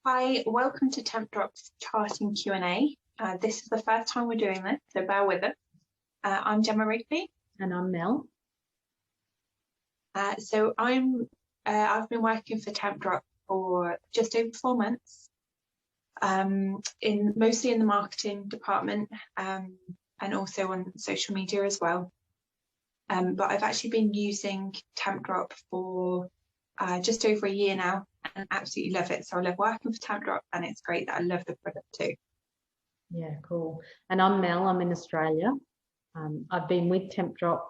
Hi, welcome to Tempdrop's charting Q&A. This is the first time we're doing this, so bear with us. I'm Gemma Rigby. And I'm Mel. I've been working for Tempdrop for just over 4 months, mostly in the marketing department, and also on social media as well. But I've actually been using Tempdrop for just over a year now and absolutely love it. So I love working for Tempdrop, and it's great that I love the product too. Yeah, cool. And I'm Mel, I'm in Australia. I've been with Tempdrop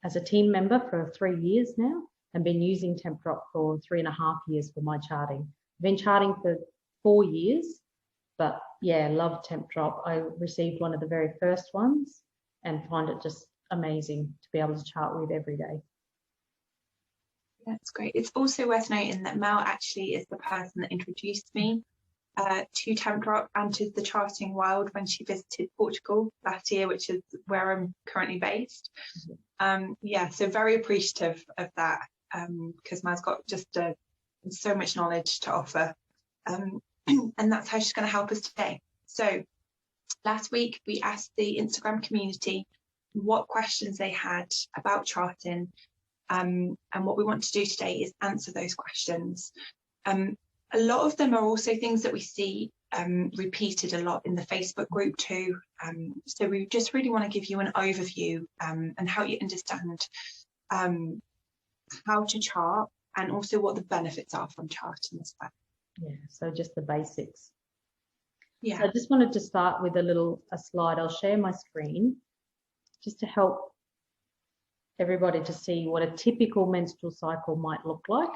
as a team member for 3 years now and been using Tempdrop for 3.5 years for my charting. I've been charting for 4 years, but yeah, love Tempdrop. I received one of the very first ones and find it just amazing to be able to chart with every day. That's great. It's also worth noting that Mel actually is the person that introduced me to Tempdrop and to the charting world when she visited Portugal last year, which is where I'm currently based. Yeah, so very appreciative of that, because Mel's got just so much knowledge to offer, and that's how she's going to help us today. So last week we asked the Instagram community what questions they had about charting. And what we want to do today is answer those questions. A lot of them are also things that we see repeated a lot in the Facebook group too. So we just really want to give you an overview and help you understand how to chart and also what the benefits are from charting as well. Yeah, so just the basics. Yeah. So I just wanted to start with a slide. I'll share my screen just to help everybody to see what a typical menstrual cycle might look like,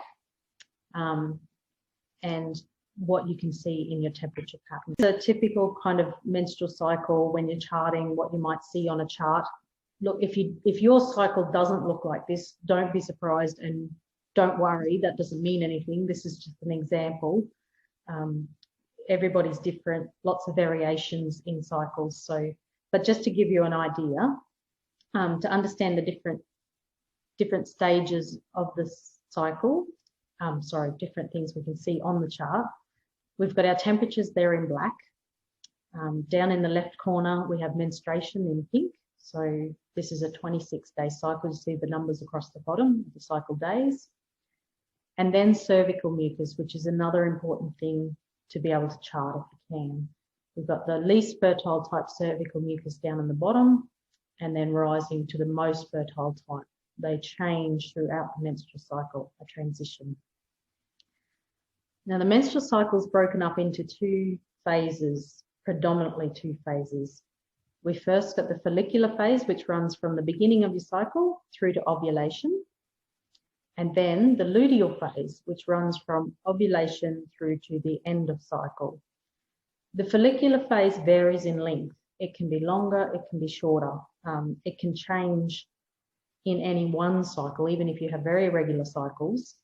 and what you can see in your temperature pattern. So a typical kind of menstrual cycle when you're charting, what you might see on a chart. Look, if your cycle doesn't look like this, don't be surprised and don't worry, that doesn't mean anything. This is just an example. Everybody's different, lots of variations in cycles. So, but just to give you an idea, to understand the different stages of this cycle, different things we can see on the chart. We've got our temperatures there in black. Down in the left corner, we have menstruation in pink. So this is a 26-day cycle. You see the numbers across the bottom, the cycle days. And then cervical mucus, which is another important thing to be able to chart if you can. We've got the least fertile type cervical mucus down in the bottom, and then rising to the most fertile type. They change throughout the menstrual cycle, a transition. Now, the menstrual cycle is broken up into 2 phases, predominantly 2 phases. We first got the follicular phase, which runs from the beginning of your cycle through to ovulation. And then the luteal phase, which runs from ovulation through to the end of cycle. The follicular phase varies in length. It can be longer, it can be shorter. It can change in any one cycle. Even if you have very regular cycles,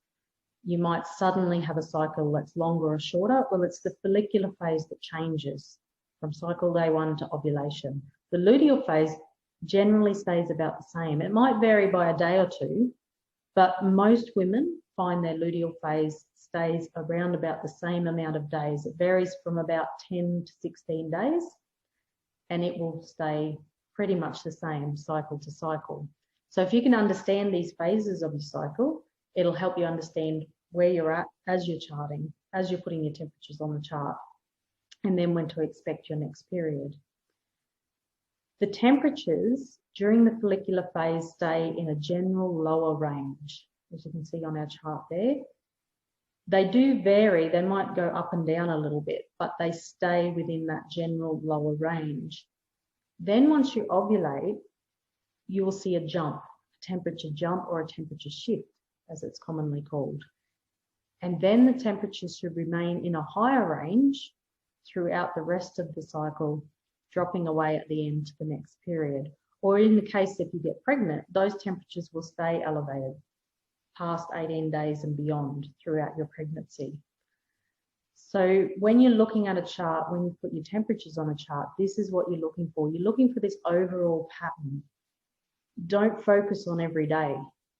you might suddenly have a cycle that's longer or shorter. Well, it's the follicular phase that changes from cycle day 1 to ovulation. The luteal phase generally stays about the same. It might vary by a day or 2, but most women find their luteal phase stays around about the same amount of days. It varies from about 10 to 16 days, and it will stay pretty much the same cycle to cycle. So if you can understand these phases of your cycle, it'll help you understand where you're at as you're charting, as you're putting your temperatures on the chart, and then when to expect your next period. The temperatures during the follicular phase stay in a general lower range, as you can see on our chart there. They do vary, they might go up and down a little bit, but they stay within that general lower range. Then once you ovulate, you will see a jump, a temperature jump or a temperature shift, as it's commonly called. And then the temperatures should remain in a higher range throughout the rest of the cycle, dropping away at the end to the next period. Or in the case if you get pregnant, those temperatures will stay elevated past 18 days and beyond throughout your pregnancy. So when you're looking at a chart, when you put your temperatures on a chart, this is what you're looking for. You're looking for this overall pattern. Don't focus on every day,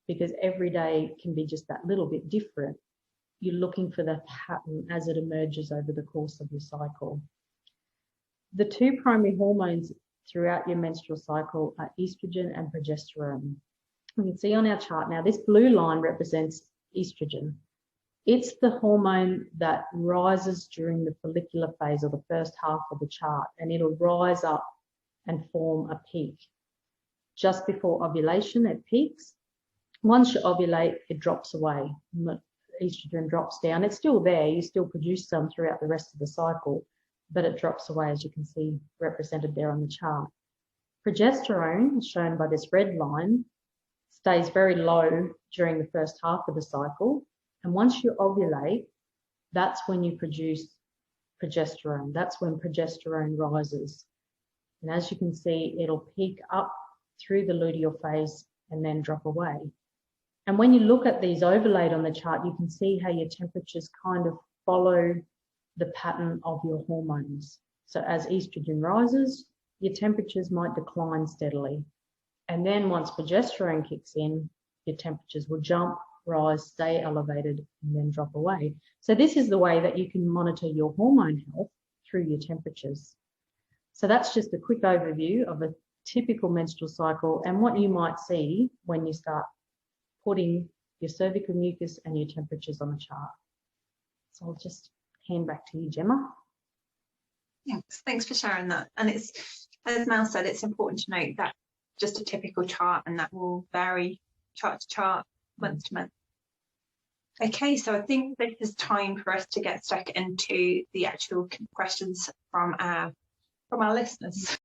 because every day can be just that little bit different. you're looking for the pattern as it emerges over the course of your cycle. The two primary hormones throughout your menstrual cycle are estrogen and progesterone. You can see on our chart now, this blue line represents estrogen. It's the hormone that rises during the follicular phase, or the first half of the chart, and it'll rise up and form a peak. Just before ovulation, it peaks. Once you ovulate, it drops away. Estrogen drops down. It's still there. You still produce some throughout the rest of the cycle, but it drops away, as you can see represented there on the chart. Progesterone, shown by this red line, stays very low during the first half of the cycle. And once you ovulate, that's when you produce progesterone. That's when progesterone rises. And as you can see, it'll peak up through the luteal phase and then drop away. And when you look at these overlaid on the chart, you can see how your temperatures kind of follow the pattern of your hormones. So as estrogen rises, your temperatures might decline steadily. And then once progesterone kicks in, your temperatures will jump, rise, stay elevated, and then drop away. So this is the way that you can monitor your hormone health through your temperatures. So that's just a quick overview of a typical menstrual cycle and what you might see when you start putting your cervical mucus and your temperatures on a chart. So I'll just hand back to you, Gemma. Thanks for sharing that. And it's, as Mel said, it's important to note that just a typical chart, and that will vary chart to chart, month to month. Okay, so I think this is time for us to get stuck into the actual questions from our listeners.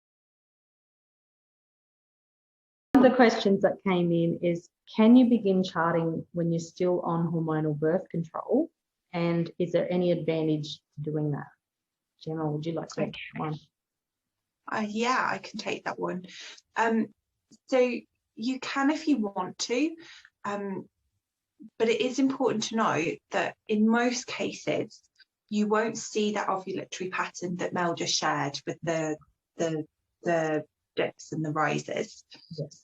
One of the questions that came in is, can you begin charting when you're still on hormonal birth control? And is there any advantage to doing that? Gemma, would you like to take that one? Yeah, I can take that one. So you can if you want to, but it is important to note that in most cases, you won't see that ovulatory pattern that Mel just shared with the dips and the rises. Yes.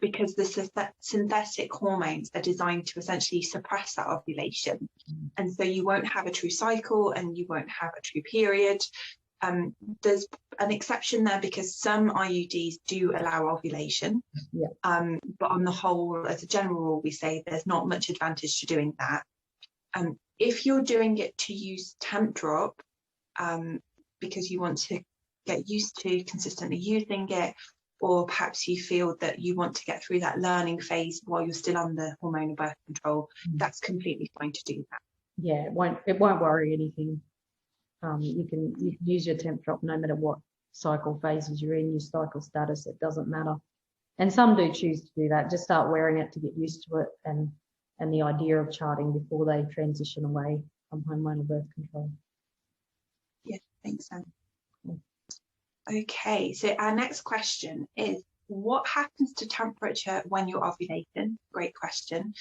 Because the synthetic hormones are designed to essentially suppress that ovulation. And so you won't have a true cycle and you won't have a true period. There's an exception there because some IUDs do allow ovulation. Yeah. But on the whole, as a general rule, we say there's not much advantage to doing that. If you're doing it to use Tempdrop, because you want to get used to consistently using it, or perhaps you feel that you want to get through that learning phase while you're still on the hormonal birth control, that's completely fine to do that. Yeah, it won't worry anything. You can use your Tempdrop no matter what cycle phases you're in, your cycle status, it doesn't matter. And some do choose to do that, just start wearing it to get used to it and the idea of charting before they transition away from hormonal birth control. Yeah, thanks, Sam. Okay, so our next question is, what happens to temperature when you're ovulating? Great question.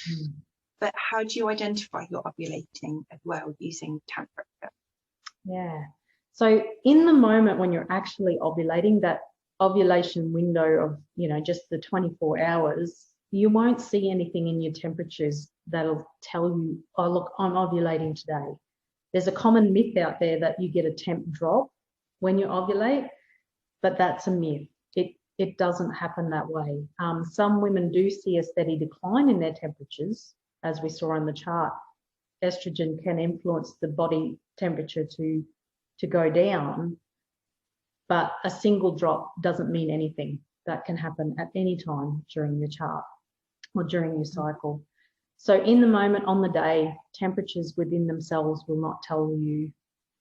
But how do you identify you're ovulating as well using temperature? Yeah, so in the moment when you're actually ovulating, that ovulation window of, just the 24 hours, you won't see anything in your temperatures that'll tell you, oh, look, I'm ovulating today. There's a common myth out there that you get a temp drop when you ovulate, but that's a myth. It doesn't happen that way. Some women do see a steady decline in their temperatures, as we saw on the chart. Estrogen can influence the body temperature to go down, but a single drop doesn't mean anything. That can happen at any time during your chart or during your cycle. So in the moment, on the day, temperatures within themselves will not tell you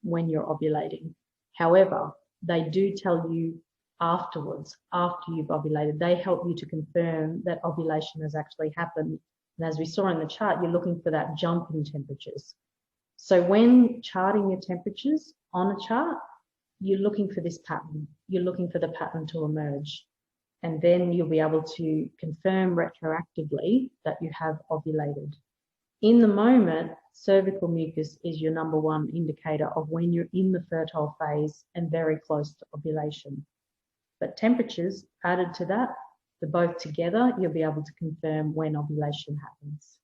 when you're ovulating. However, they do tell you afterwards, after you've ovulated. They help you to confirm that ovulation has actually happened. And as we saw in the chart, you're looking for that jump in temperatures. So when charting your temperatures on a chart, you're looking for this pattern. You're looking for the pattern to emerge. And then you'll be able to confirm retroactively that you have ovulated. In the moment, cervical mucus is your number one indicator of when you're in the fertile phase and very close to ovulation. But temperatures added to that, the both together, you'll be able to confirm when ovulation happens.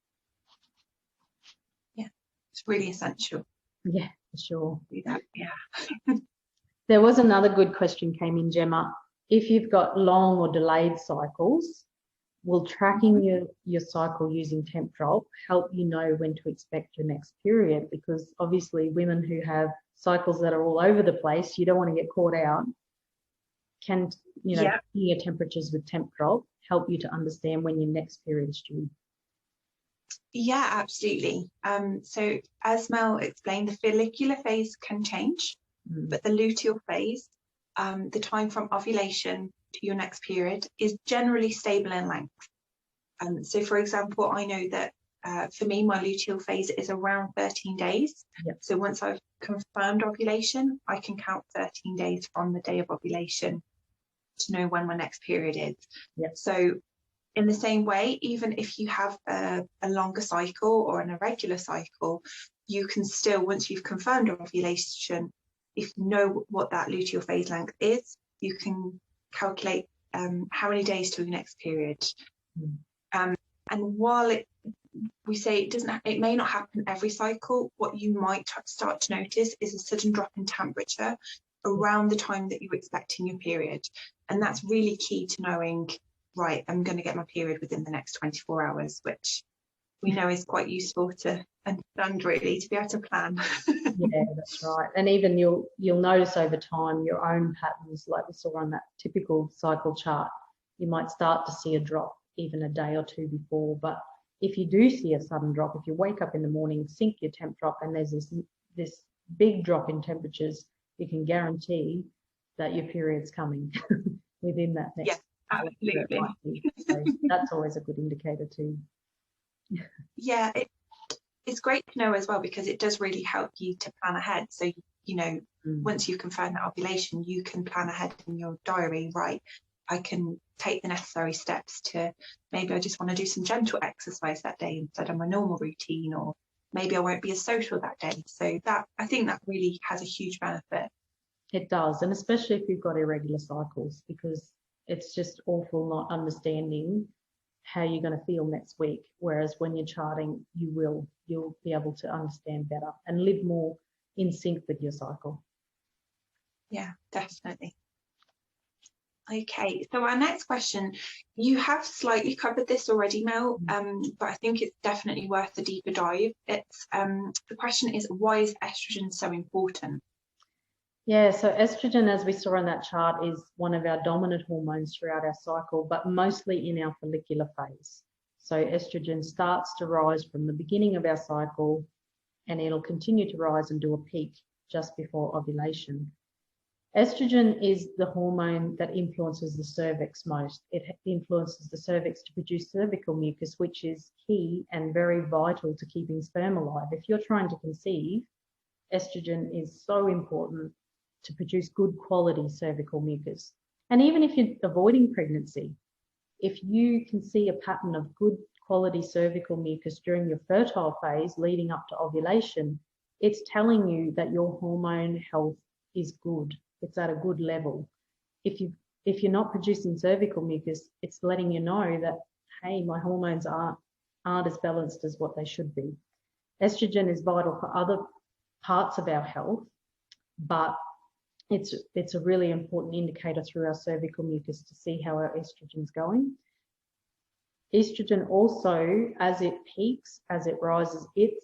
Yeah, it's really essential. Yeah, for sure. Do that. Yeah. There was another good question came in, Gemma. If you've got long or delayed cycles, will tracking your cycle using Tempdrop help you know when to expect your next period? Because obviously women who have cycles that are all over the place, you don't want to get caught out. Can, checking your temperatures with Tempdrop help you to understand when your next period is due? Yeah, absolutely. So as Mel explained, the follicular phase can change, but the luteal phase, the time from ovulation to your next period, is generally stable in length. So for example, I know that for me, my luteal phase is around 13 days. Yep. So once I've confirmed ovulation, I can count 13 days from the day of ovulation to know when my next period is. Yep. So in the same way, even if you have a longer cycle or an irregular cycle, you can still, once you've confirmed ovulation, if you know what that luteal phase length is, you can calculate how many days to your next period. And while we say it may not happen every cycle, what you might start to notice is a sudden drop in temperature around the time that you're expecting your period. And that's really key to knowing, right, I'm going to get my period within the next 24 hours, which we know is quite useful to understand, really, to be able to plan. Yeah, that's right. And even you'll notice over time your own patterns, like we saw on that typical cycle chart. You might start to see a drop even a day or two before, but if you do see a sudden drop, if you wake up in the morning, sync your Tempdrop, and there's this big drop in temperatures, you can guarantee that your period's coming within that next. Yeah, absolutely. So that's always a good indicator too. Yeah, it's great to know as well, because it does really help you to plan ahead. So, once you've confirmed that ovulation, you can plan ahead in your diary, right? I can take the necessary steps to, maybe I just want to do some gentle exercise that day instead of my normal routine, or maybe I won't be as social that day. So I think that really has a huge benefit. It does, and especially if you've got irregular cycles, because it's just awful not understanding how you're going to feel next week. Whereas when you're charting, you'll be able to understand better and live more in sync with your cycle. Yeah, definitely. Okay, so our next question, you have slightly covered this already, Mel, but I think it's definitely worth a deeper dive. It's the question is, why is estrogen so important? Yeah, so estrogen, as we saw on that chart, is one of our dominant hormones throughout our cycle, but mostly in our follicular phase. So estrogen starts to rise from the beginning of our cycle, and it'll continue to rise and do a peak just before ovulation. Estrogen is the hormone that influences the cervix most. It influences the cervix to produce cervical mucus, which is key and very vital to keeping sperm alive. If you're trying to conceive, estrogen is so important to produce good quality cervical mucus. And even if you're avoiding pregnancy, if you can see a pattern of good quality cervical mucus during your fertile phase leading up to ovulation, it's telling you that your hormone health is good. It's at a good level. If you're not producing cervical mucus, it's letting you know that, hey, my hormones aren't as balanced as what they should be. Estrogen is vital for other parts of our health, but it's a really important indicator through our cervical mucus to see how our estrogen's going. Estrogen also, as it peaks, as it rises, it's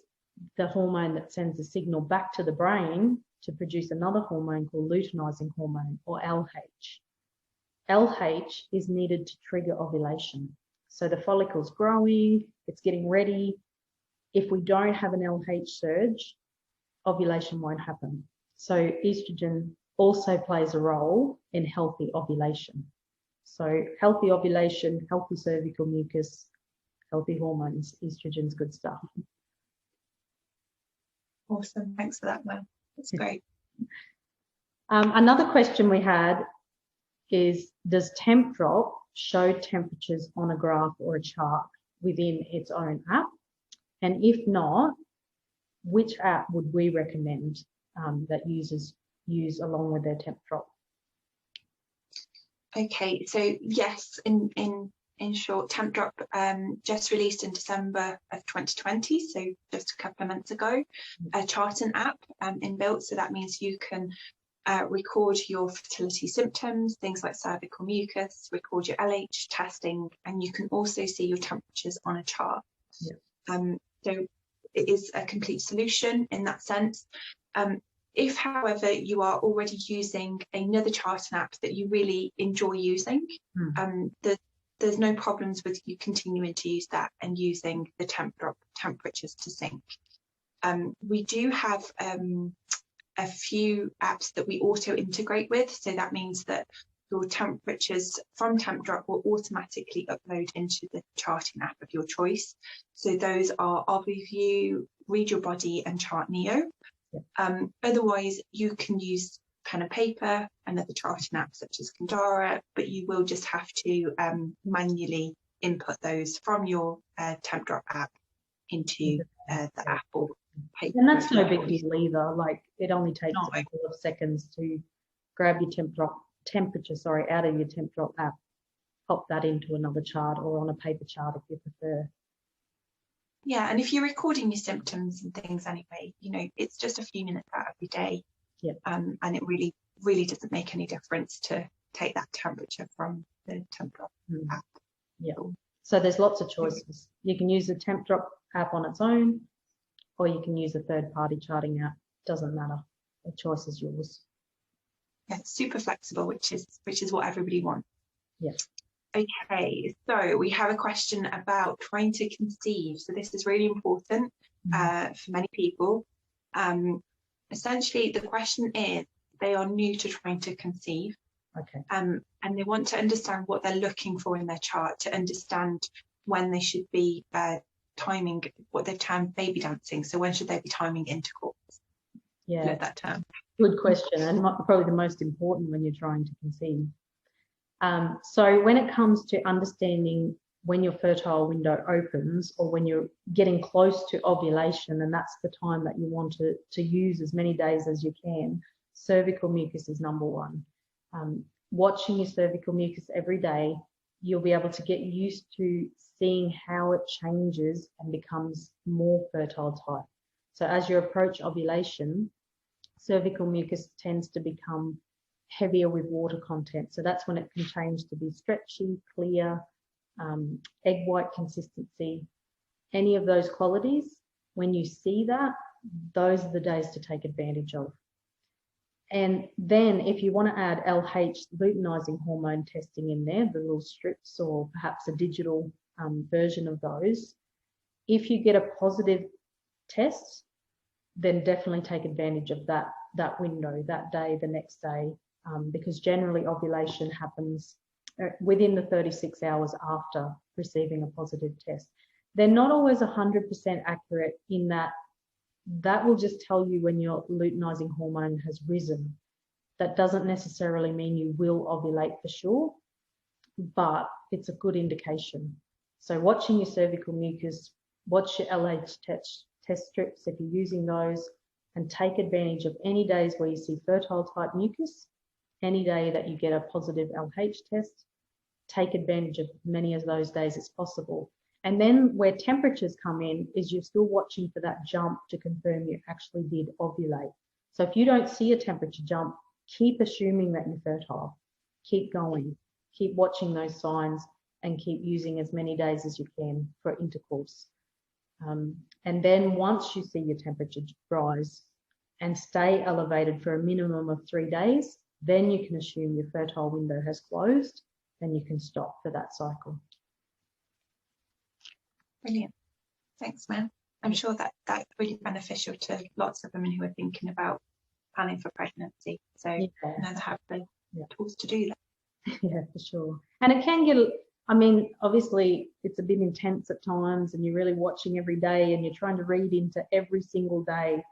the hormone that sends a signal back to the brain to produce another hormone called luteinizing hormone, or LH. LH is needed to trigger ovulation. So the follicle's growing, it's getting ready. If we don't have an LH surge, ovulation won't happen. So estrogen also plays a role in healthy ovulation. So healthy ovulation, healthy cervical mucus, healthy hormones, estrogen's good stuff. Awesome, thanks for that, Mel. That's great. Another question we had is, does Tempdrop show temperatures on a graph or a chart within its own app? And if not, which app would we recommend that users use along with their Tempdrop? Okay, so yes, in in short, Tempdrop just released in December of 2020, so just a couple of months ago, a charting app inbuilt. So that means you can record your fertility symptoms, things like cervical mucus, record your LH testing, and you can also see your temperatures on a chart. So it is a complete solution in that sense. If, however, you are already using another charting app that you really enjoy using, there's no problems with you continuing to use that and using the Tempdrop temperatures to sync. We do have a few apps that we auto integrate with, so that means that your temperatures from Tempdrop will automatically upload into the charting app of your choice. So those are OvuView, Read Your Body, and Chart Neo. Otherwise, you can use pen and paper and other charting apps such as Kandara, but you will just have to manually input those from your Tempdrop app into the app or paper. And that's no big deal either. Like, it only takes a couple of seconds to grab your temperature out of your Tempdrop app, pop that into another chart or on a paper chart if you prefer. Yeah, and if you're recording your symptoms and things anyway, you know, it's just a few minutes out of your day. And it really doesn't make any difference to take that temperature from the Tempdrop app. So there's lots of choices. You can use the Tempdrop app on its own, or you can use a third-party charting app. Doesn't matter. The choice is yours. Yeah, it's super flexible, which is what everybody wants. Yes. Okay, so we have a question about trying to conceive. So this is really important for many people. Essentially, the question is, they are new to trying to conceive. Okay. And they want to understand what they're looking for in their chart to understand when they should be timing what they've termed baby dancing. So when should they be timing intercourse? Yeah, love that term. Good question, and probably the most important when you're trying to conceive. So when it comes to understanding when your fertile window opens or when you're getting close to ovulation, and that's the time that you want to use as many days as you can, cervical mucus is number one. Watching your cervical mucus every day, you'll be able to get used to seeing how it changes and becomes more fertile type. So as you approach ovulation, cervical mucus tends to become heavier with water content. So that's when it can change to be stretchy, clear, egg white consistency, any of those qualities. When you see that, those are the days to take advantage of. And then if you want to add LH, luteinizing hormone testing in there, the little strips or perhaps a digital version of those, if you get a positive test, then definitely take advantage of that window, that day, the next day, because generally ovulation happens within the 36 hours after receiving a positive test. They're not always 100% accurate in that will just tell you when your luteinizing hormone has risen. That doesn't necessarily mean you will ovulate for sure, but it's a good indication. So watching your cervical mucus, watch your LH test strips if you're using those, and take advantage of any days where you see fertile type mucus, any day that you get a positive LH test, take advantage of as many of those days as possible. And then where temperatures come in is you're still watching for that jump to confirm you actually did ovulate. So if you don't see a temperature jump, keep assuming that you're fertile. Keep going. Keep watching those signs and keep using as many days as you can for intercourse. And then once you see your temperature rise and stay elevated for a minimum of 3 days, then you can assume your fertile window has closed and you can stop for that cycle. Brilliant. Thanks, Mel. I'm sure that's really beneficial to lots of women who are thinking about planning for pregnancy. So now they have the tools to do that. Yeah, for sure. And it can get, I mean, obviously it's a bit intense at times and you're really watching every day and you're trying to read into every single day.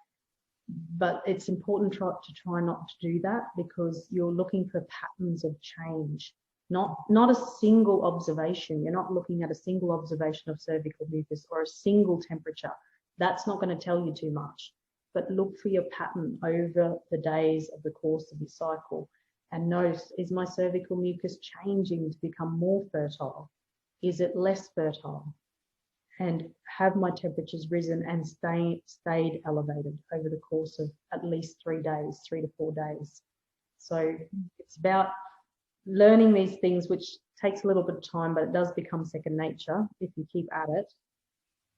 But it's important to try not to do that, because you're looking for patterns of change, not a single observation. You're not looking at a single observation of cervical mucus or a single temperature. That's not going to tell you too much. But look for your pattern over the days of the course of your cycle and notice, is my cervical mucus changing to become more fertile? is it less fertile? And have my temperatures risen and stayed elevated over the course of at least 3 days, 3 to 4 days? So it's about learning these things, which takes a little bit of time, but it does become second nature if you keep at it.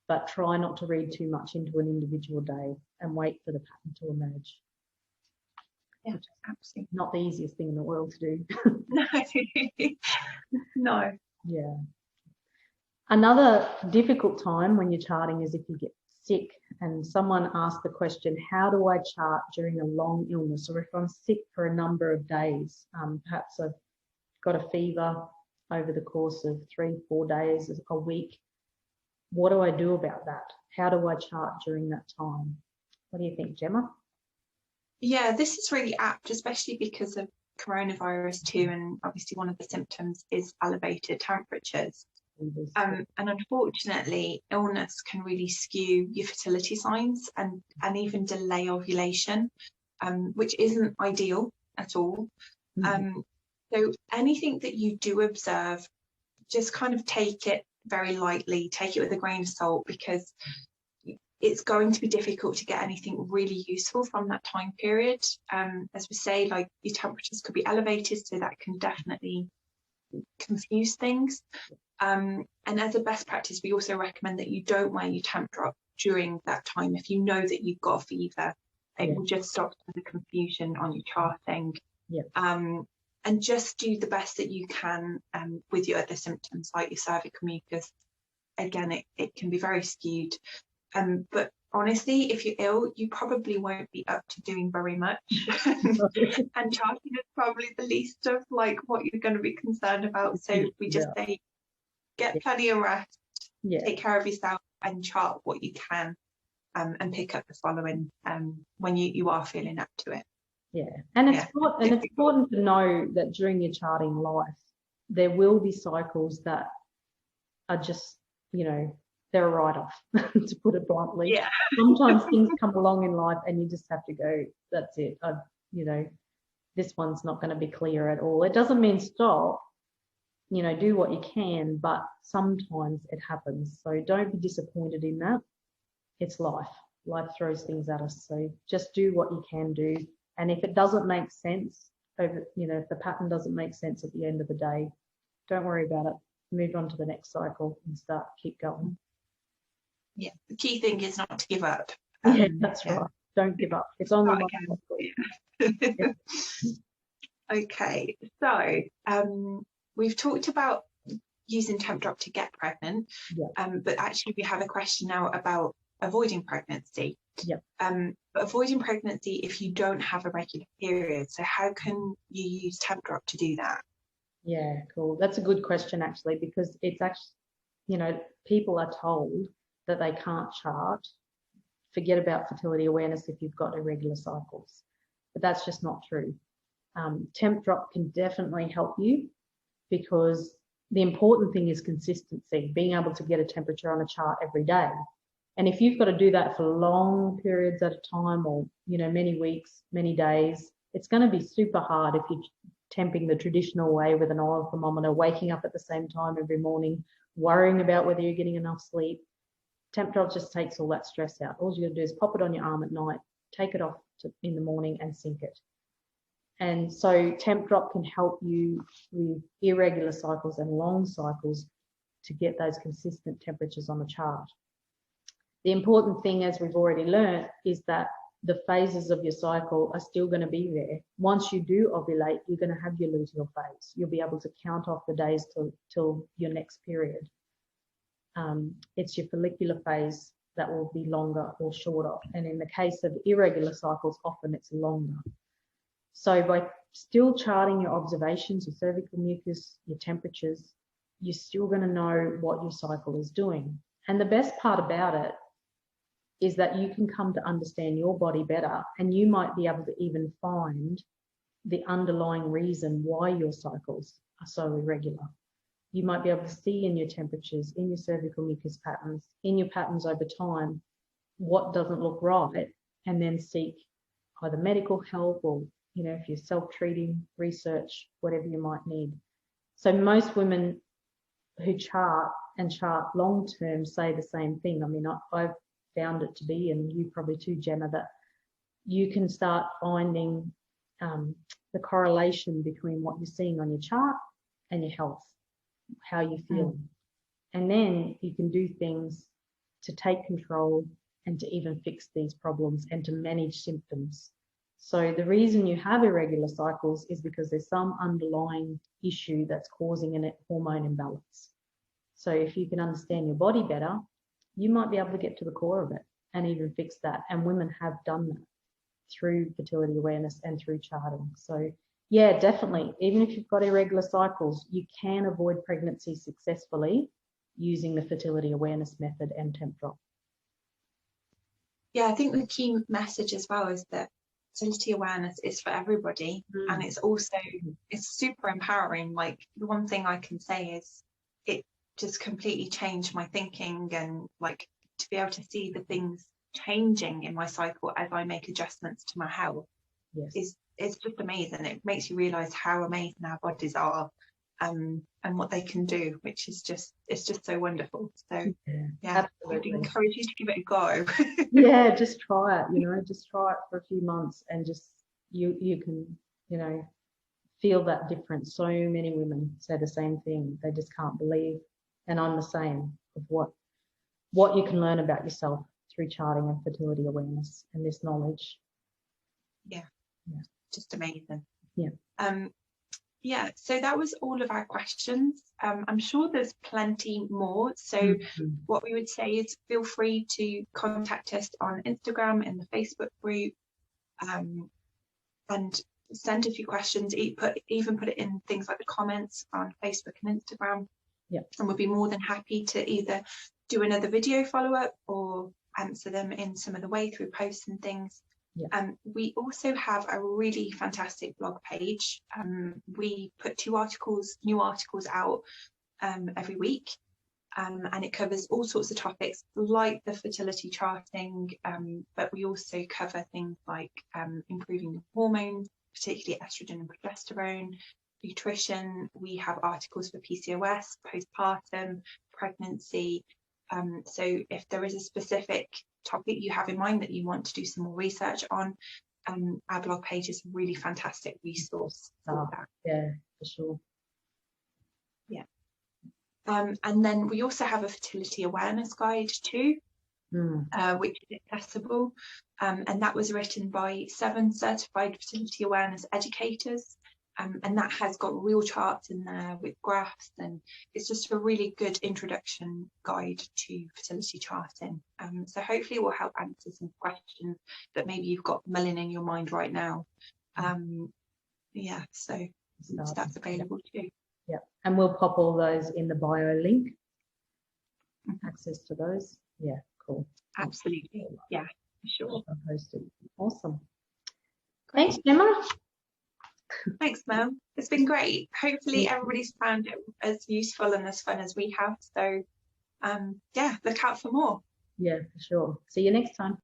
But try not to read too much into an individual day and wait for the pattern to emerge. Yeah, absolutely. Not the easiest thing in the world to do. No. No. Yeah. Another difficult time when you're charting is if you get sick. And someone asked the question, how do I chart during a long illness, or if I'm sick for a number of days? Perhaps I've got a fever over the course of 3-4 days, a week. What do I do about that? How do I chart during that time? What do you think, Gemma? Yeah, this is really apt, especially because of coronavirus too, and obviously one of the symptoms is elevated temperatures. And unfortunately, illness can really skew your fertility signs and even delay ovulation, which isn't ideal at all. So anything that you do observe, just kind of take it very lightly, take it with a grain of salt, because it's going to be difficult to get anything really useful from that time period. As we say, like, your temperatures could be elevated, so that can definitely confuse things. And as a best practice, we also recommend that you don't wear your Tempdrop during that time if you know that you've got a fever. It will just stop the confusion on your charting. And just do the best that you can with your other symptoms, like your cervical mucus. Again, it can be very skewed. But honestly, if you're ill, you probably won't be up to doing very much. And charting is probably the least of like what you're going to be concerned about. So we just say, get plenty of rest, take care of yourself, and chart what you can, and pick up the following when you are feeling up to it. Yeah, and it's important to know that during your charting life, there will be cycles that are just, they're a write-off, to put it bluntly. Yeah. Sometimes things come along in life and you just have to go, that's it. This one's not going to be clear at all. It doesn't mean stop, do what you can, but sometimes it happens. So don't be disappointed in that. It's life. Life throws things at us. So just do what you can do. And if it doesn't make sense, if the pattern doesn't make sense at the end of the day, don't worry about it. Move on to the next cycle and keep going. Yeah, the key thing is not to give up. Yeah, that's right. Don't give up. It's only one. Okay, so we've talked about using Tempdrop to get pregnant, but actually we have a question now about avoiding pregnancy. But avoiding pregnancy if you don't have a regular period. So how can you use Tempdrop to do that? Yeah, cool. That's a good question, actually, because it's actually, people are told that they can't chart. Forget about fertility awareness if you've got irregular cycles. But that's just not true. Tempdrop can definitely help you, because the important thing is consistency, being able to get a temperature on a chart every day. And if you've got to do that for long periods at a time, or, many weeks, many days, it's going to be super hard if you're temping the traditional way with an oil thermometer, waking up at the same time every morning, worrying about whether you're getting enough sleep. Tempdrop just takes all that stress out. All you got to do is pop it on your arm at night, take it off in the morning and sync it. And so Tempdrop can help you with irregular cycles and long cycles to get those consistent temperatures on the chart. The important thing, as we've already learned, is that the phases of your cycle are still going to be there. Once you do ovulate, you're going to have your luteal phase. You'll be able to count off the days till your next period. It's your follicular phase that will be longer or shorter. And in the case of irregular cycles, often it's longer. So by still charting your observations, your cervical mucus, your temperatures, you're still going to know what your cycle is doing. And the best part about it is that you can come to understand your body better, and you might be able to even find the underlying reason why your cycles are so irregular. You might be able to see in your temperatures, in your cervical mucus patterns, in your patterns over time, what doesn't look right, and then seek either medical help or, if you're self-treating, research, whatever you might need. So most women who chart long term say the same thing. I mean, I've found it to be, and you probably too, Gemma, that you can start finding the correlation between what you're seeing on your chart and your health, how you feel. And then you can do things to take control and to even fix these problems and to manage symptoms. So the reason you have irregular cycles is because there's some underlying issue that's causing a hormone imbalance. So if you can understand your body better, you might be able to get to the core of it and even fix that. And women have done that through fertility awareness and through charting. So yeah, definitely. Even if you've got irregular cycles, you can avoid pregnancy successfully using the fertility awareness method and Tempdrop. Yeah, I think the key message as well is that fertility awareness is for everybody, and it's super empowering. Like, the one thing I can say is it just completely changed my thinking, and like to be able to see the things changing in my cycle as I make adjustments to my health is it's just amazing. It makes you realize how amazing our bodies are, and what they can do, which is just so wonderful. So yeah, I would encourage you to give it a go. Yeah, just try it, just try it for a few months, and just you can feel that difference. So many women say the same thing. They just can't believe, and I'm the same, of what you can learn about yourself through charting and fertility awareness and this knowledge. Yeah, just amazing. Yeah. So that was all of our questions. I'm sure there's plenty more. So what we would say is feel free to contact us on Instagram, in the Facebook group, and send a few questions. Even put it in things like the comments on Facebook and Instagram. Yeah. And we'll be more than happy to either do another video follow-up or answer them in some other way through posts and things. Yeah. We also have a really fantastic blog page. We put new articles out every week, and it covers all sorts of topics like the fertility charting, but we also cover things like improving hormones, particularly estrogen and progesterone, nutrition. We have articles for PCOS, postpartum, pregnancy. So if there is a specific topic you have in mind that you want to do some more research on, our blog page is a really fantastic resource for that. Yeah, for sure. Yeah. And then we also have a fertility awareness guide too, which is accessible, and that was written by 7 certified fertility awareness educators. And that has got real charts in there with graphs, and it's just a really good introduction guide to fertility charting. So hopefully it will help answer some questions that maybe you've got mulling in your mind right now. So that's available too. Yeah, and we'll pop all those in the bio link. Access to those. Yeah, cool. Absolutely. Yeah, for sure. I'll post it. Awesome. Great. Thanks, Gemma. Thanks, Mel. It's been great. Hopefully everybody's found it as useful and as fun as we have. So look out for more. Yeah, for sure. See you next time.